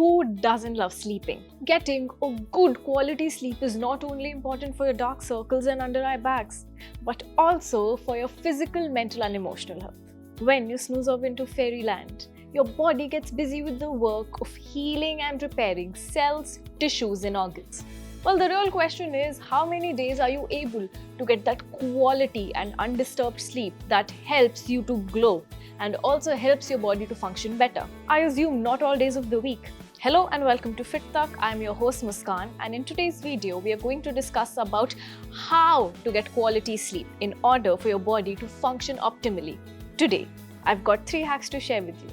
Who doesn't love sleeping? Getting a good quality sleep is not only important for your dark circles and under eye bags, but also for your physical, mental, and emotional health. When you snooze off into fairyland, your body gets busy with the work of healing and repairing cells, tissues, and organs. Well, the real question is, how many days are you able to get that quality and undisturbed sleep that helps you to glow and also helps your body to function better? I assume not all days of the week. Hello and welcome to Fit Talk. I'm your host Muskan, and in today's video we are going to discuss about how to get quality sleep in order for your body to function optimally. Today, I've got 3 hacks to share with you.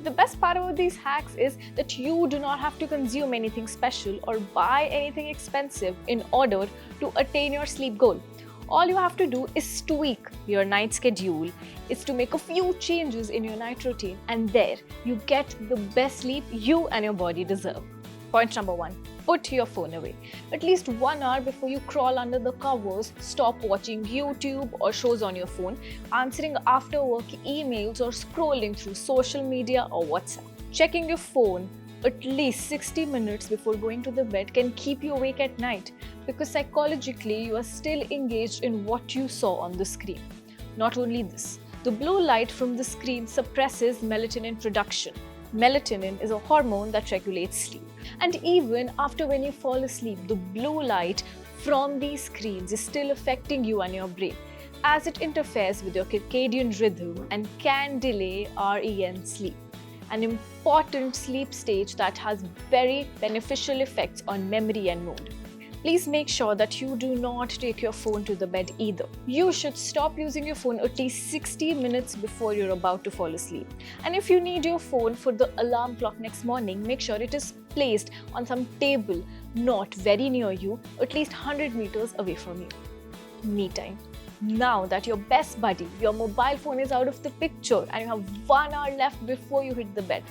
The best part about these hacks is that you do not have to consume anything special or buy anything expensive in order to attain your sleep goal. All you have to do is tweak your night schedule, is to make a few changes in your night routine, and there you get the best sleep you and your body deserve. Point number 1. Put your phone away. At least 1 hour before you crawl under the covers, stop watching YouTube or shows on your phone, answering after work emails, or scrolling through social media or WhatsApp. Checking your phone at least 60 minutes before going to the bed can keep you awake at night because psychologically you are still engaged in what you saw on the screen. Not only this, the blue light from the screen suppresses melatonin production. Melatonin is a hormone that regulates sleep. And even after when you fall asleep, the blue light from these screens is still affecting you and your brain as it interferes with your circadian rhythm and can delay REM sleep, an important sleep stage that has very beneficial effects on memory and mood. Please make sure that you do not take your phone to the bed either. You should stop using your phone at least 60 minutes before you're about to fall asleep. And if you need your phone for the alarm clock next morning, make sure it is placed on some table not very near you, at least 100 meters away from you. Me time. Now that your best buddy, your mobile phone, is out of the picture and you have 1 hour left before you hit the bed,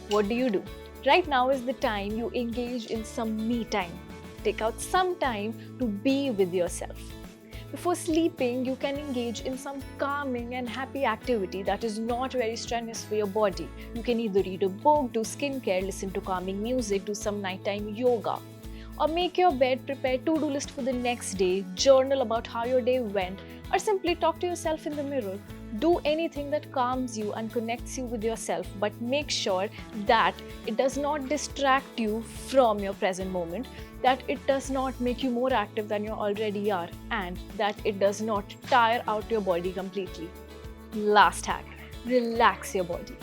what do? Right now is the time you engage in some me time. Take out some time to be with yourself. Before sleeping, you can engage in some calming and happy activity that is not very strenuous for your body. You can either read a book, do skincare, listen to calming music, do some nighttime yoga, or make your bed, prepare to-do list for the next day, journal about how your day went, or simply talk to yourself in the mirror. Do anything that calms you and connects you with yourself, but make sure that it does not distract you from your present moment, that it does not make you more active than you already are, and that it does not tire out your body completely. Last hack, relax your body.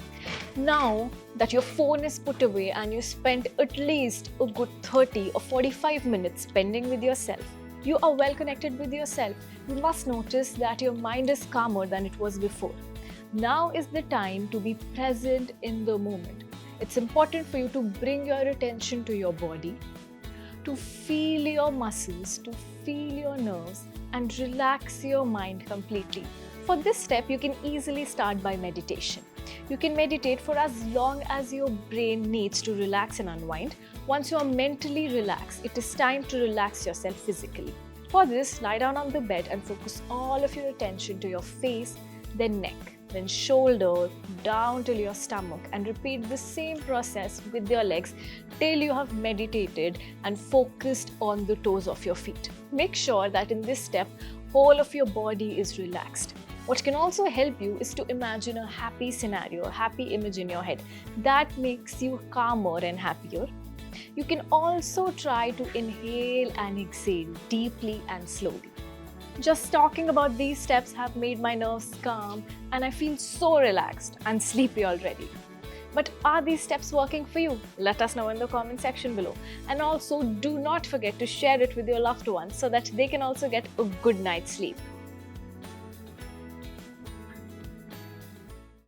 Now that your phone is put away and you spent at least a good 30 or 45 minutes spending with yourself, you are well connected with yourself, you must notice that your mind is calmer than it was before. Now is the time to be present in the moment. It's important for you to bring your attention to your body, to feel your muscles, to feel your nerves, and relax your mind completely. For this step, you can easily start by meditation. You can meditate for as long as your brain needs to relax and unwind. Once you are mentally relaxed, it is time to relax yourself physically. For this, lie down on the bed and focus all of your attention to your face, then neck, then shoulder, down till your stomach, and repeat the same process with your legs till you have meditated and focused on the toes of your feet. Make sure that in this step, whole of your body is relaxed. What can also help you is to imagine a happy scenario, a happy image in your head that makes you calmer and happier. You can also try to inhale and exhale deeply and slowly. Just talking about these steps have made my nerves calm and I feel so relaxed and sleepy already. But are these steps working for you? Let us know in the comment section below. And also do not forget to share it with your loved ones so that they can also get a good night's sleep.